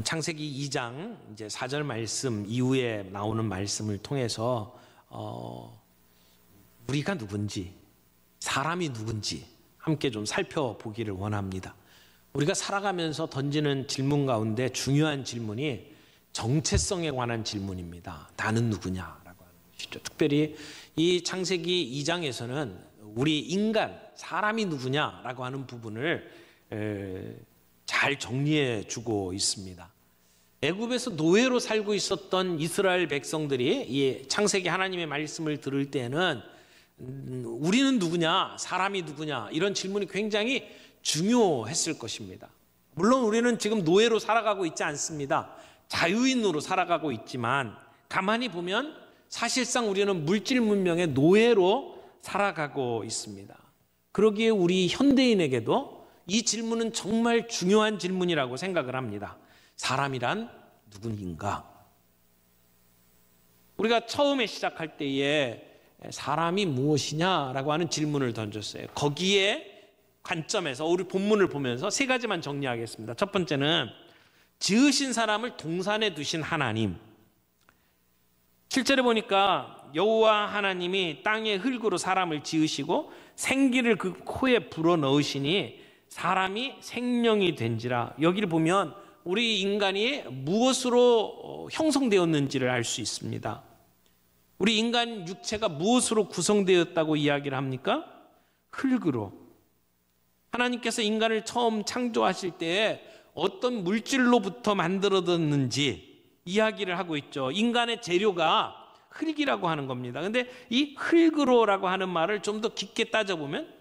창세기 2장 이제 4절 말씀 이후에 나오는 말씀을 통해서 우리가 누군지, 사람이 누군지 함께 좀 살펴보기를 원합니다. 우리가 살아가면서 던지는 질문 가운데 중요한 질문이 정체성에 관한 질문입니다. 나는 누구냐라고 하는 것이죠. 특별히 이 창세기 2장에서는 우리 인간, 사람이 누구냐라고 하는 부분을 잘 정리해 주고 있습니다. 애굽에서 노예로 살고 있었던 이스라엘 백성들이 이 창세기 하나님의 말씀을 들을 때는 우리는 누구냐, 사람이 누구냐 이런 질문이 굉장히 중요했을 것입니다. 물론 우리는 지금 노예로 살아가고 있지 않습니다. 자유인으로 살아가고 있지만 가만히 보면 사실상 우리는 물질 문명의 노예로 살아가고 있습니다. 그러기에 우리 현대인에게도 이 질문은 정말 중요한 질문이라고 생각을 합니다. 사람이란 누구인가? 우리가 처음에 시작할 때에 사람이 무엇이냐라고 하는 질문을 던졌어요. 거기에 관점에서 우리 본문을 보면서 세 가지만 정리하겠습니다. 첫 번째는 지으신 사람을 동산에 두신 하나님. 7절에 보니까 여호와 하나님이 땅의 흙으로 사람을 지으시고 생기를 그 코에 불어넣으시니 사람이 생명이 된지라. 여기를 보면 우리 인간이 무엇으로 형성되었는지를 알 수 있습니다. 우리 인간 육체가 무엇으로 구성되었다고 이야기를 합니까? 흙으로. 하나님께서 인간을 처음 창조하실 때에 어떤 물질로부터 만들어졌는지 이야기를 하고 있죠. 인간의 재료가 흙이라고 하는 겁니다. 근데 이 흙으로라고 하는 말을 좀 더 깊게 따져보면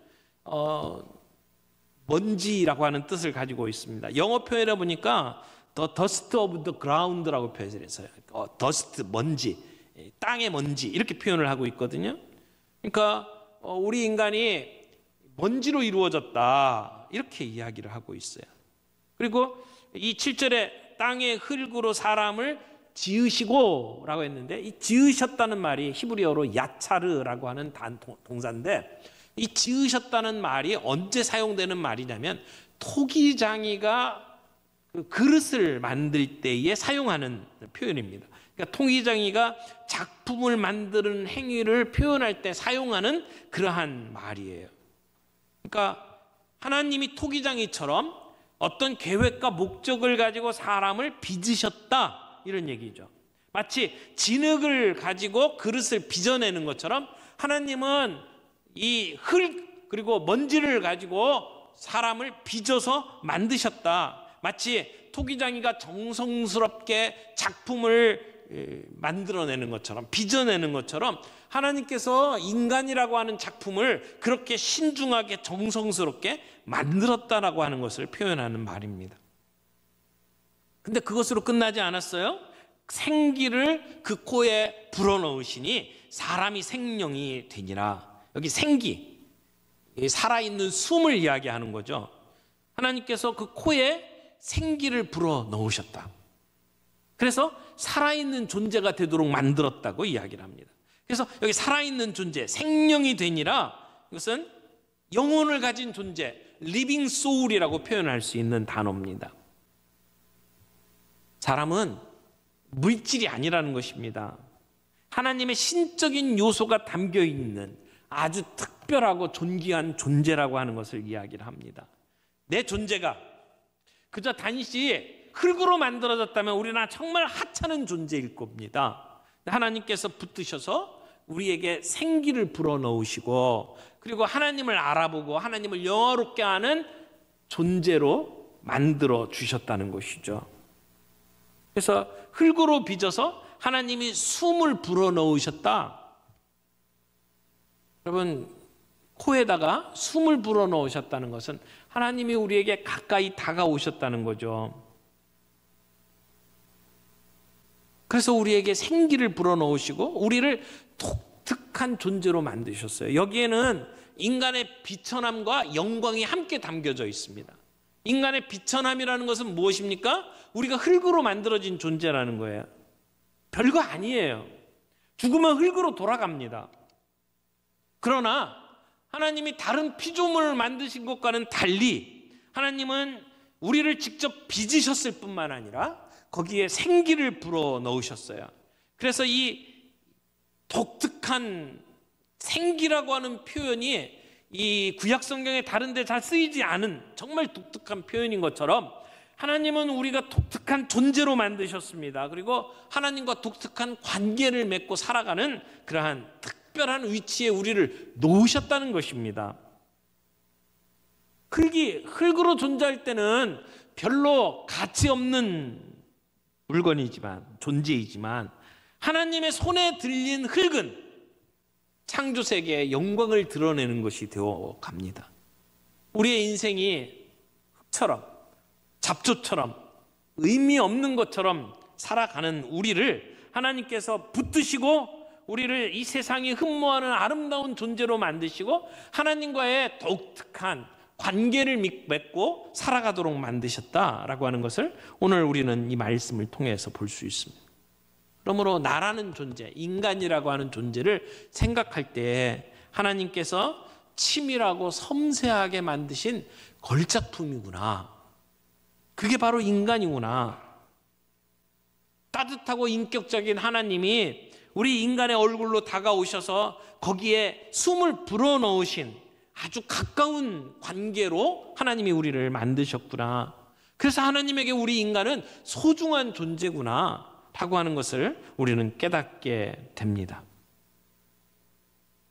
먼지라고 하는 뜻을 가지고 있습니다. 영어 표현해 보니까 the dust of the ground라고 표현을 했어요. dust, 먼지, 땅의 먼지 이렇게 표현을 하고 있거든요. 그러니까 우리 인간이 먼지로 이루어졌다 이렇게 이야기를 하고 있어요. 그리고 이 7절에 땅의 흙으로 사람을 지으시고 라고 했는데 이 지으셨다는 말이 히브리어로 야차르라고 하는 동사인데 이 지으셨다는 말이 언제 사용되는 말이냐면 토기장이가 그 그릇을 만들 때에 사용하는 표현입니다. 그러니까 토기장이가 작품을 만드는 행위를 표현할 때 사용하는 그러한 말이에요. 그러니까 하나님이 토기장이처럼 어떤 계획과 목적을 가지고 사람을 빚으셨다 이런 얘기죠. 마치 진흙을 가지고 그릇을 빚어내는 것처럼 하나님은 이 흙 그리고 먼지를 가지고 사람을 빚어서 만드셨다. 마치 토기장이가 정성스럽게 작품을 만들어내는 것처럼 빚어내는 것처럼 하나님께서 인간이라고 하는 작품을 그렇게 신중하게 정성스럽게 만들었다라고 하는 것을 표현하는 말입니다. 근데 그것으로 끝나지 않았어요. 생기를 그 코에 불어넣으시니 사람이 생명이 되니라. 여기 생기, 살아있는 숨을 이야기하는 거죠. 하나님께서 그 코에 생기를 불어넣으셨다. 그래서 살아있는 존재가 되도록 만들었다고 이야기를 합니다. 그래서 여기 살아있는 존재, 생명이 되니라 이것은 영혼을 가진 존재, living soul이라고 표현할 수 있는 단어입니다. 사람은 물질이 아니라는 것입니다. 하나님의 신적인 요소가 담겨 있는 아주 특별하고 존귀한 존재라고 하는 것을 이야기를 합니다. 내 존재가 그저 단지 흙으로 만들어졌다면 우리는 정말 하찮은 존재일 겁니다. 하나님께서 붙드셔서 우리에게 생기를 불어넣으시고 그리고 하나님을 알아보고 하나님을 영화롭게 하는 존재로 만들어 주셨다는 것이죠. 그래서 흙으로 빚어서 하나님이 숨을 불어넣으셨다. 여러분, 코에다가 숨을 불어넣으셨다는 것은 하나님이 우리에게 가까이 다가오셨다는 거죠. 그래서 우리에게 생기를 불어넣으시고 우리를 독특한 존재로 만드셨어요. 여기에는 인간의 비천함과 영광이 함께 담겨져 있습니다. 인간의 비천함이라는 것은 무엇입니까? 우리가 흙으로 만들어진 존재라는 거예요. 별거 아니에요. 죽으면 흙으로 돌아갑니다. 그러나 하나님이 다른 피조물을 만드신 것과는 달리 하나님은 우리를 직접 빚으셨을 뿐만 아니라 거기에 생기를 불어 넣으셨어요. 그래서 이 독특한 생기라고 하는 표현이 이 구약 성경의 다른 데 잘 쓰이지 않은 정말 독특한 표현인 것처럼 하나님은 우리가 독특한 존재로 만드셨습니다. 그리고 하나님과 독특한 관계를 맺고 살아가는 그러한 특별한 위치에 우리를 놓으셨다는 것입니다. 흙으로 존재할 때는 별로 가치 없는 물건이지만, 존재이지만 하나님의 손에 들린 흙은 창조 세계의 영광을 드러내는 것이 되어 갑니다. 우리의 인생이 흙처럼, 잡초처럼, 의미 없는 것처럼 살아가는 우리를 하나님께서 붙드시고 우리를 이 세상이 흠모하는 아름다운 존재로 만드시고 하나님과의 독특한 관계를 맺고 살아가도록 만드셨다라고 하는 것을 오늘 우리는 이 말씀을 통해서 볼 수 있습니다. 그러므로 나라는 존재, 인간이라고 하는 존재를 생각할 때 하나님께서 치밀하고 섬세하게 만드신 걸작품이구나. 그게 바로 인간이구나. 따뜻하고 인격적인 하나님이 우리 인간의 얼굴로 다가오셔서 거기에 숨을 불어넣으신 아주 가까운 관계로 하나님이 우리를 만드셨구나. 그래서 하나님에게 우리 인간은 소중한 존재구나 라고 하는 것을 우리는 깨닫게 됩니다.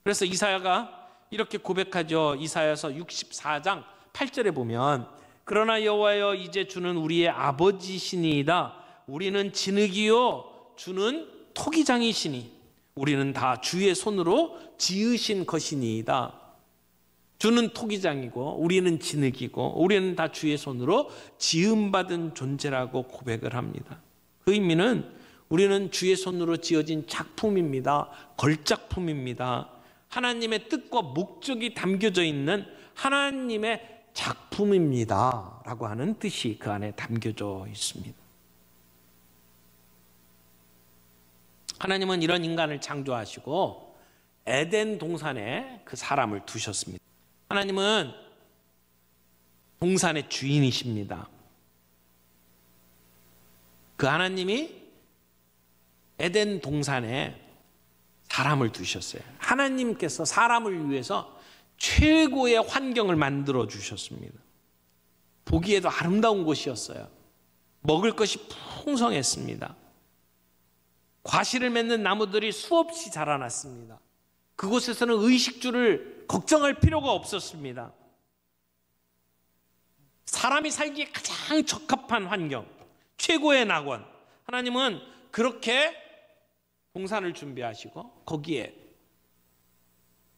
그래서 이사야가 이렇게 고백하죠. 이사야서 64장 8절에 보면 그러나 여호와여 이제 주는 우리의 아버지시니이다. 우리는 진흙이요 주는 토기장이시니 우리는 다 주의 손으로 지으신 것이니이다. 주는 토기장이고 우리는 진흙이고 우리는 다 주의 손으로 지음받은 존재라고 고백을 합니다. 그 의미는 우리는 주의 손으로 지어진 작품입니다. 걸작품입니다. 하나님의 뜻과 목적이 담겨져 있는 하나님의 작품입니다 라고 하는 뜻이 그 안에 담겨져 있습니다. 하나님은 이런 인간을 창조하시고 에덴 동산에 그 사람을 두셨습니다. 하나님은 동산의 주인이십니다. 그 하나님이 에덴 동산에 사람을 두셨어요. 하나님께서 사람을 위해서 최고의 환경을 만들어 주셨습니다. 보기에도 아름다운 곳이었어요. 먹을 것이 풍성했습니다. 과실을 맺는 나무들이 수없이 자라났습니다. 그곳에서는 의식주를 걱정할 필요가 없었습니다. 사람이 살기에 가장 적합한 환경, 최고의 낙원. 하나님은 그렇게 동산을 준비하시고 거기에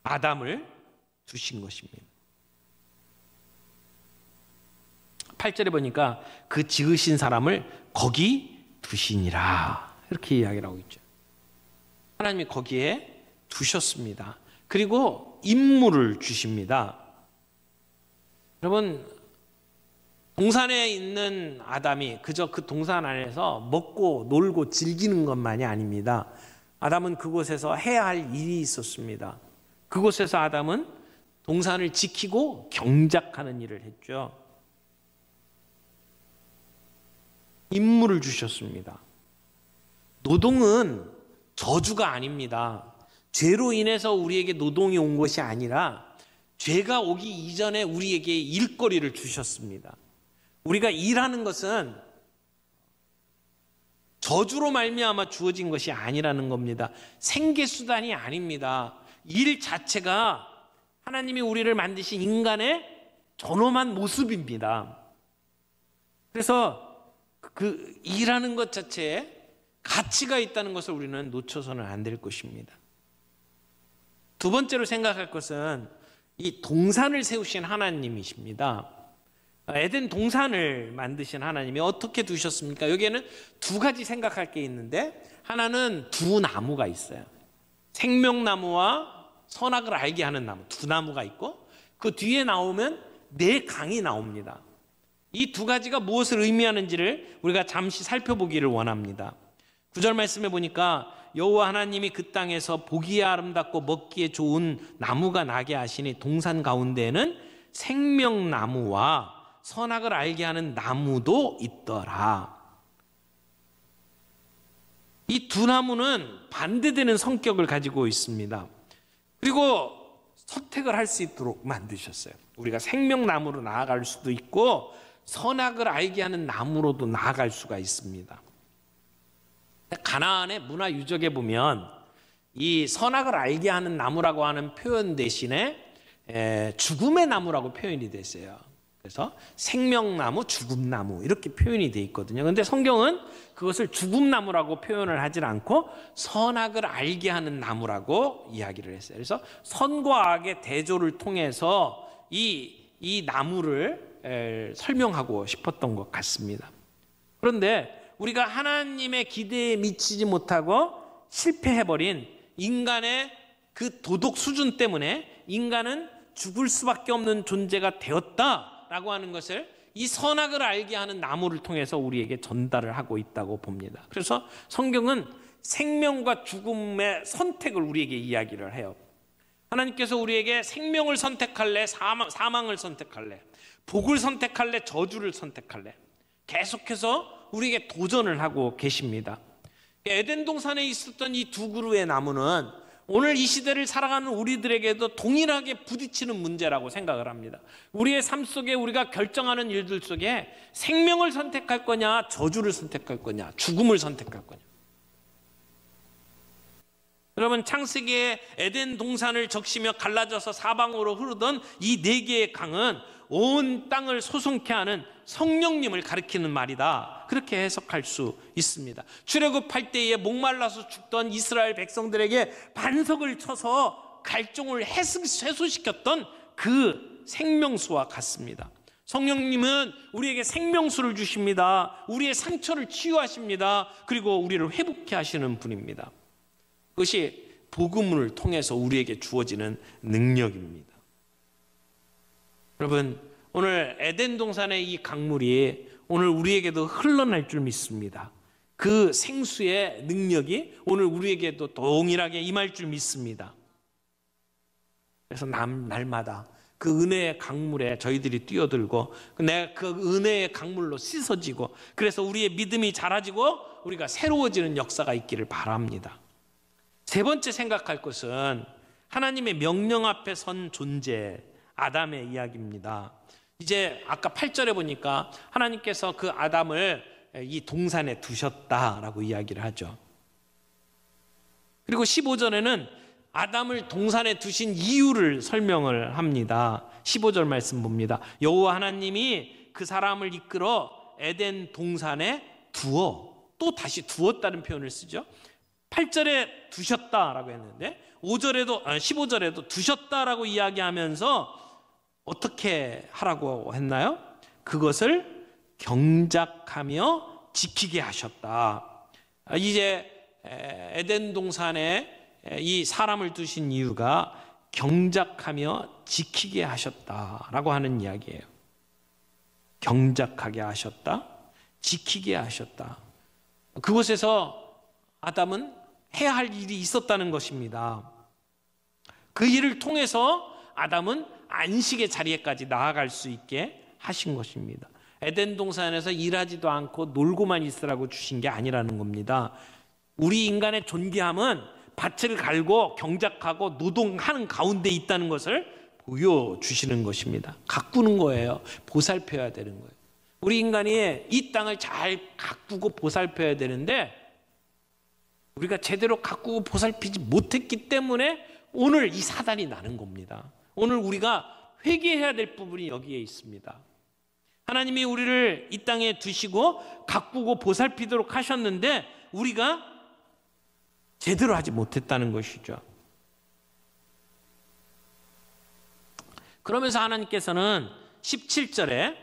아담을 두신 것입니다. 8절에 보니까 그 지으신 사람을 거기 두시니라 이렇게 이야기를 하고 있죠. 하나님이 거기에 두셨습니다. 그리고 임무를 주십니다. 여러분, 동산에 있는 아담이 그저 그 동산 안에서 먹고 놀고 즐기는 것만이 아닙니다. 아담은 그곳에서 해야 할 일이 있었습니다. 그곳에서 아담은 동산을 지키고 경작하는 일을 했죠. 임무를 주셨습니다. 노동은 저주가 아닙니다. 죄로 인해서 우리에게 노동이 온 것이 아니라 죄가 오기 이전에 우리에게 일거리를 주셨습니다. 우리가 일하는 것은 저주로 말미암아 주어진 것이 아니라는 겁니다. 생계수단이 아닙니다. 일 자체가 하나님이 우리를 만드신 인간의 존엄한 모습입니다. 그래서 그 일하는 것 자체에 가치가 있다는 것을 우리는 놓쳐서는 안 될 것입니다. 두 번째로 생각할 것은 이 동산을 세우신 하나님이십니다. 에덴 동산을 만드신 하나님이 어떻게 두셨습니까? 여기에는 두 가지 생각할 게 있는데 하나는 두 나무가 있어요. 생명나무와 선악을 알게 하는 나무, 두 나무가 있고 그 뒤에 나오면 네 강이 나옵니다. 이 두 가지가 무엇을 의미하는지를 우리가 잠시 살펴보기를 원합니다. 9절 말씀에 보니까 여호와 하나님이 그 땅에서 보기에 아름답고 먹기에 좋은 나무가 나게 하시니 동산 가운데에는 생명나무와 선악을 알게 하는 나무도 있더라. 이 두 나무는 반대되는 성격을 가지고 있습니다. 그리고 선택을 할 수 있도록 만드셨어요. 우리가 생명나무로 나아갈 수도 있고 선악을 알게 하는 나무로도 나아갈 수가 있습니다. 가나안의 문화 유적에 보면 이 선악을 알게 하는 나무라고 하는 표현 대신에 죽음의 나무라고 표현이 됐어요. 그래서 생명나무, 죽음나무 이렇게 표현이 돼 있거든요. 그런데 성경은 그것을 죽음나무라고 표현을 하질 않고 선악을 알게 하는 나무라고 이야기를 했어요. 그래서 선과 악의 대조를 통해서 이 나무를 설명하고 싶었던 것 같습니다. 그런데 우리가 하나님의 기대에 미치지 못하고 실패해버린 인간의 그 도덕 수준 때문에 인간은 죽을 수밖에 없는 존재가 되었다라고 하는 것을 이 선악을 알게 하는 나무를 통해서 우리에게 전달을 하고 있다고 봅니다. 그래서 성경은 생명과 죽음의 선택을 우리에게 이야기를 해요. 하나님께서 우리에게 생명을 선택할래, 사망을 선택할래, 복을 선택할래, 저주를 선택할래, 계속해서 우리에게 도전을 하고 계십니다. 에덴 동산에 있었던 이 두 그루의 나무는 오늘 이 시대를 살아가는 우리들에게도 동일하게 부딪히는 문제라고 생각을 합니다. 우리의 삶 속에 우리가 결정하는 일들 속에 생명을 선택할 거냐, 저주를 선택할 거냐, 죽음을 선택할 거냐. 여러분, 창세기에 에덴 동산을 적시며 갈라져서 사방으로 흐르던 이 네 개의 강은 온 땅을 소송케 하는 성령님을 가리키는 말이다, 그렇게 해석할 수 있습니다. 출애굽할 때에 목말라서 죽던 이스라엘 백성들에게 반석을 쳐서 갈종을 해소시켰던 그 생명수와 같습니다. 성령님은 우리에게 생명수를 주십니다. 우리의 상처를 치유하십니다. 그리고 우리를 회복케 하시는 분입니다. 그것이 복음을 통해서 우리에게 주어지는 능력입니다. 여러분, 오늘 에덴 동산의 이 강물이 오늘 우리에게도 흘러날 줄 믿습니다. 그 생수의 능력이 오늘 우리에게도 동일하게 임할 줄 믿습니다. 그래서 날마다 그 은혜의 강물에 저희들이 뛰어들고 내가 그 은혜의 강물로 씻어지고 그래서 우리의 믿음이 자라지고 우리가 새로워지는 역사가 있기를 바랍니다. 세 번째 생각할 것은 하나님의 명령 앞에 선 존재, 아담의 이야기입니다. 이제 아까 8절에 보니까 하나님께서 그 아담을 이 동산에 두셨다라고 이야기를 하죠. 그리고 15절에는 아담을 동산에 두신 이유를 설명을 합니다. 15절 말씀 봅니다. 여호와 하나님이 그 사람을 이끌어 에덴 동산에 두어, 또 다시 두었다는 표현을 쓰죠. 8절에 두셨다라고 했는데 15절에도 두셨다라고 이야기하면서 어떻게 하라고 했나요? 그것을 경작하며 지키게 하셨다. 이제 에덴 동산에 이 사람을 두신 이유가 경작하며 지키게 하셨다라고 하는 이야기예요. 경작하게 하셨다, 지키게 하셨다. 그곳에서 아담은 해야 할 일이 있었다는 것입니다. 그 일을 통해서 아담은 안식의 자리에까지 나아갈 수 있게 하신 것입니다. 에덴 동산에서 일하지도 않고 놀고만 있으라고 주신 게 아니라는 겁니다. 우리 인간의 존귀함은 밭을 갈고 경작하고 노동하는 가운데 있다는 것을 보여주시는 것입니다. 가꾸는 거예요. 보살펴야 되는 거예요. 우리 인간이 이 땅을 잘 가꾸고 보살펴야 되는데 우리가 제대로 가꾸고 보살피지 못했기 때문에 오늘 이 사단이 나는 겁니다. 오늘 우리가 회개해야 될 부분이 여기에 있습니다. 하나님이 우리를 이 땅에 두시고 가꾸고 보살피도록 하셨는데 우리가 제대로 하지 못했다는 것이죠. 그러면서 하나님께서는 17절에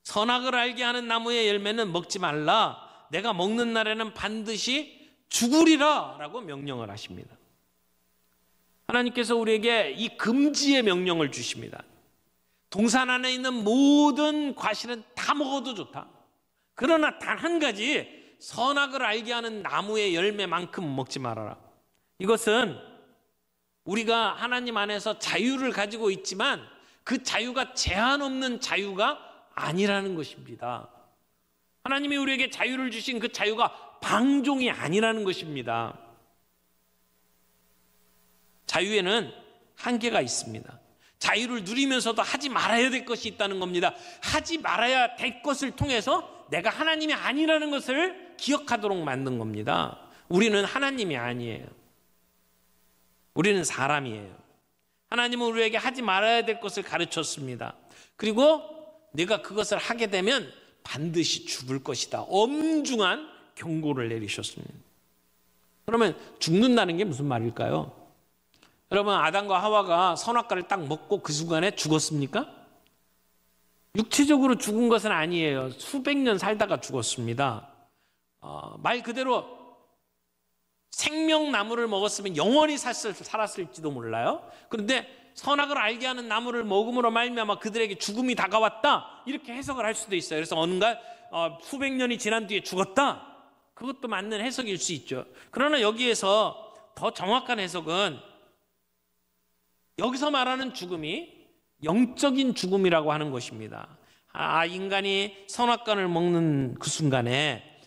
선악을 알게 하는 나무의 열매는 먹지 말라. 내가 먹는 날에는 반드시 죽으리라 라고 명령을 하십니다. 하나님께서 우리에게 이 금지의 명령을 주십니다. 동산 안에 있는 모든 과실은 다 먹어도 좋다. 그러나 단 한 가지 선악을 알게 하는 나무의 열매만큼 먹지 말아라. 이것은 우리가 하나님 안에서 자유를 가지고 있지만 그 자유가 제한 없는 자유가 아니라는 것입니다. 하나님이 우리에게 자유를 주신 그 자유가 방종이 아니라는 것입니다. 자유에는 한계가 있습니다. 자유를 누리면서도 하지 말아야 될 것이 있다는 겁니다. 하지 말아야 될 것을 통해서 내가 하나님이 아니라는 것을 기억하도록 만든 겁니다. 우리는 하나님이 아니에요. 우리는 사람이에요. 하나님은 우리에게 하지 말아야 될 것을 가르쳤습니다. 그리고 내가 그것을 하게 되면 반드시 죽을 것이다. 엄중한 경고를 내리셨습니다. 그러면 죽는다는 게 무슨 말일까요? 여러분, 아담과 하와가 선악과를 딱 먹고 그 순간에 죽었습니까? 육체적으로 죽은 것은 아니에요. 수백 년 살다가 죽었습니다. 말 그대로 생명나무를 먹었으면 영원히 살았을지도 몰라요. 그런데 선악을 알게 하는 나무를 먹음으로 말미암아 그들에게 죽음이 다가왔다, 이렇게 해석을 할 수도 있어요. 그래서 어느가 수백 년이 지난 뒤에 죽었다, 그것도 맞는 해석일 수 있죠. 그러나 여기에서 더 정확한 해석은 여기서 말하는 죽음이 영적인 죽음이라고 하는 것입니다. 인간이 선악과를 먹는 그 순간에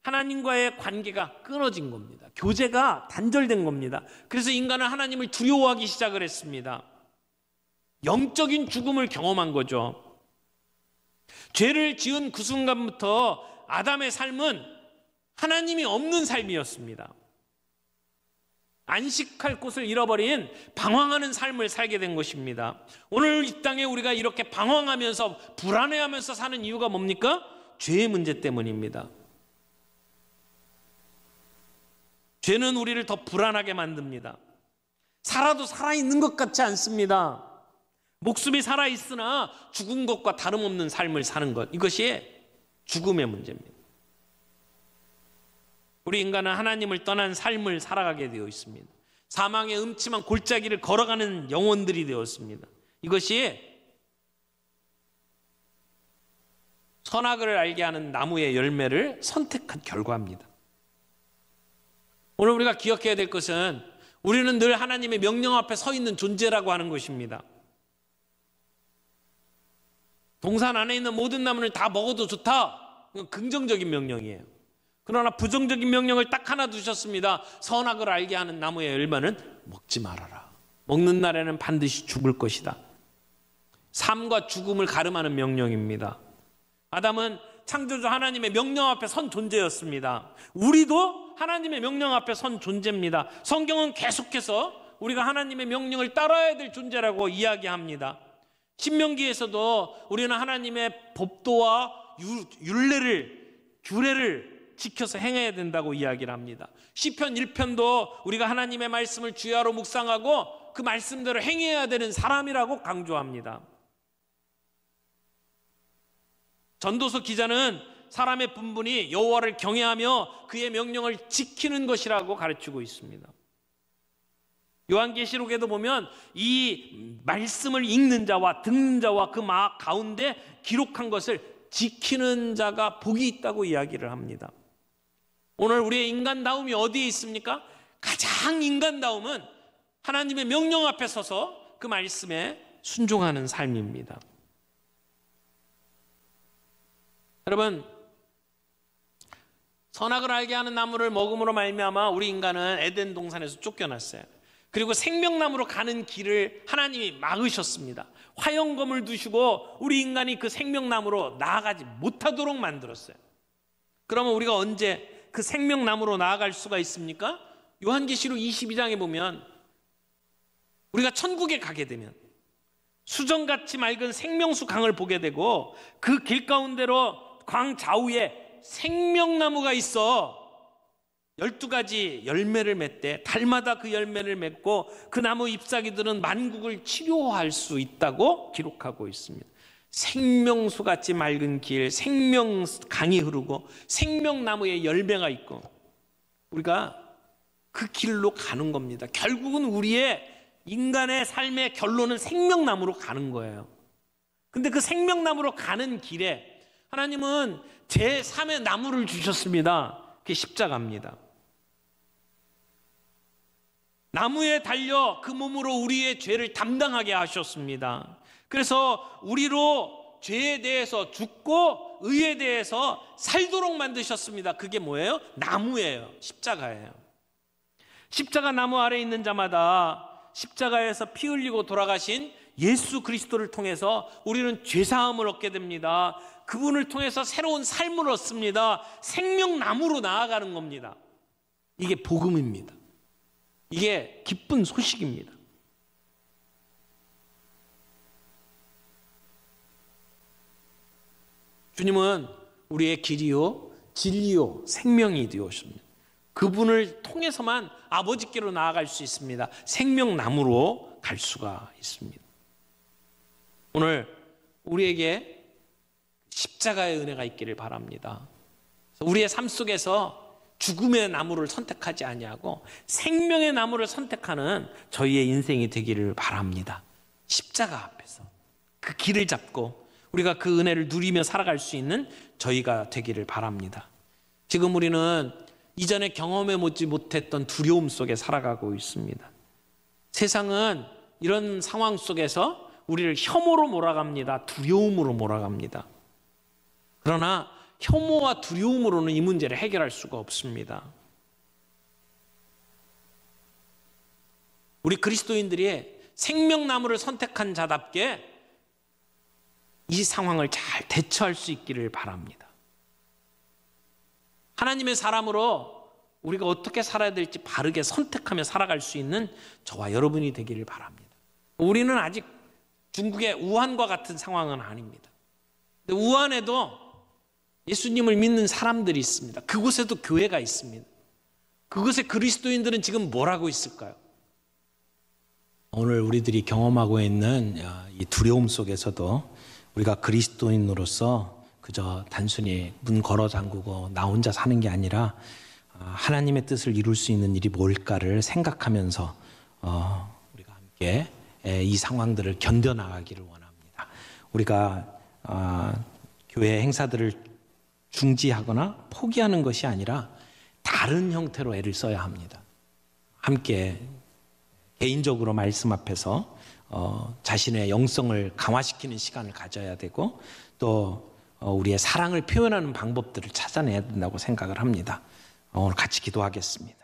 하나님과의 관계가 끊어진 겁니다. 교제가 단절된 겁니다. 그래서 인간은 하나님을 두려워하기 시작을 했습니다. 영적인 죽음을 경험한 거죠. 죄를 지은 그 순간부터 아담의 삶은 하나님이 없는 삶이었습니다. 안식할 곳을 잃어버린 방황하는 삶을 살게 된 것입니다. 오늘 이 땅에 우리가 이렇게 방황하면서 불안해하면서 사는 이유가 뭡니까? 죄의 문제 때문입니다. 죄는 우리를 더 불안하게 만듭니다. 살아도 살아있는 것 같지 않습니다. 목숨이 살아있으나 죽은 것과 다름없는 삶을 사는 것, 이것이 죽음의 문제입니다. 우리 인간은 하나님을 떠난 삶을 살아가게 되어 있습니다. 사망의 음침한 골짜기를 걸어가는 영혼들이 되었습니다. 이것이 선악을 알게 하는 나무의 열매를 선택한 결과입니다. 오늘 우리가 기억해야 될 것은 우리는 늘 하나님의 명령 앞에 서 있는 존재라고 하는 것입니다. 동산 안에 있는 모든 나무를 다 먹어도 좋다, 이건 긍정적인 명령이에요. 그러나 부정적인 명령을 딱 하나 두셨습니다. 선악을 알게 하는 나무의 열매는 먹지 말아라. 먹는 날에는 반드시 죽을 것이다. 삶과 죽음을 가름하는 명령입니다. 아담은 창조주 하나님의 명령 앞에 선 존재였습니다. 우리도 하나님의 명령 앞에 선 존재입니다. 성경은 계속해서 우리가 하나님의 명령을 따라야 될 존재라고 이야기합니다. 신명기에서도 우리는 하나님의 법도와 규례를 지켜서 행해야 된다고 이야기를 합니다. 시편 1편도 우리가 하나님의 말씀을 주야로 묵상하고 그 말씀대로 행해야 되는 사람이라고 강조합니다. 전도서 기자는 사람의 분분이 여호와를 경외하며 그의 명령을 지키는 것이라고 가르치고 있습니다. 요한계시록에도 보면 이 말씀을 읽는 자와 듣는 자와 그 막 가운데 기록한 것을 지키는 자가 복이 있다고 이야기를 합니다. 오늘 우리의 인간다움이 어디에 있습니까? 가장 인간다움은 하나님의 명령 앞에 서서 그 말씀에 순종하는 삶입니다. 여러분, 선악을 알게 하는 나무를 먹음으로 말미암아 우리 인간은 에덴 동산에서 쫓겨났어요. 그리고 생명나무로 가는 길을 하나님이 막으셨습니다. 화영검을 두시고 우리 인간이 그 생명나무로 나아가지 못하도록 만들었어요. 그러면 우리가 언제 그 생명나무로 나아갈 수가 있습니까? 요한계시록 22장에 보면 우리가 천국에 가게 되면 수정같이 맑은 생명수 강을 보게 되고 그 길 가운데로 광 좌우에 생명나무가 있어 12가지 열매를 맺되 달마다 그 열매를 맺고 그 나무 잎사귀들은 만국을 치료할 수 있다고 기록하고 있습니다. 생명수같이 맑은 길, 생명강이 흐르고 생명나무의 열매가 있고 우리가 그 길로 가는 겁니다. 결국은 우리의 인간의 삶의 결론은 생명나무로 가는 거예요. 근데 그 생명나무로 가는 길에 하나님은 제3의 나무를 주셨습니다. 그게 십자가입니다. 나무에 달려 그 몸으로 우리의 죄를 담당하게 하셨습니다. 그래서 우리로 죄에 대해서 죽고 의에 대해서 살도록 만드셨습니다. 그게 뭐예요? 나무예요. 십자가예요. 십자가 나무 아래 있는 자마다 십자가에서 피 흘리고 돌아가신 예수 그리스도를 통해서 우리는 죄사함을 얻게 됩니다. 그분을 통해서 새로운 삶을 얻습니다. 생명나무로 나아가는 겁니다. 이게 복음입니다. 이게 기쁜 소식입니다. 주님은 우리의 길이요, 진리요, 생명이 되오십니다. 그분을 통해서만 아버지께로 나아갈 수 있습니다. 생명나무로 갈 수가 있습니다. 오늘 우리에게 십자가의 은혜가 있기를 바랍니다. 우리의 삶 속에서 죽음의 나무를 선택하지 아니하고 생명의 나무를 선택하는 저희의 인생이 되기를 바랍니다. 십자가 앞에서 그 길을 잡고 우리가 그 은혜를 누리며 살아갈 수 있는 저희가 되기를 바랍니다. 지금 우리는 이전에 경험해보지 못했던 두려움 속에 살아가고 있습니다. 세상은 이런 상황 속에서 우리를 혐오로 몰아갑니다. 두려움으로 몰아갑니다. 그러나 혐오와 두려움으로는 이 문제를 해결할 수가 없습니다. 우리 그리스도인들이 생명나무를 선택한 자답게 이 상황을 잘 대처할 수 있기를 바랍니다. 하나님의 사람으로 우리가 어떻게 살아야 될지 바르게 선택하며 살아갈 수 있는 저와 여러분이 되기를 바랍니다. 우리는 아직 중국의 우한과 같은 상황은 아닙니다. 근데 우한에도 예수님을 믿는 사람들이 있습니다. 그곳에도 교회가 있습니다. 그곳에 그리스도인들은 지금 뭘 하고 있을까요? 오늘 우리들이 경험하고 있는 이 두려움 속에서도 우리가 그리스도인으로서 그저 단순히 문 걸어 잠그고 나 혼자 사는 게 아니라 하나님의 뜻을 이룰 수 있는 일이 뭘까를 생각하면서 우리가 함께 이 상황들을 견뎌나가기를 원합니다. 우리가 교회 행사들을 중지하거나 포기하는 것이 아니라 다른 형태로 애를 써야 합니다. 함께 개인적으로 말씀 앞에서 자신의 영성을 강화시키는 시간을 가져야 되고 또 우리의 사랑을 표현하는 방법들을 찾아내야 된다고 생각을 합니다. 오늘 같이 기도하겠습니다.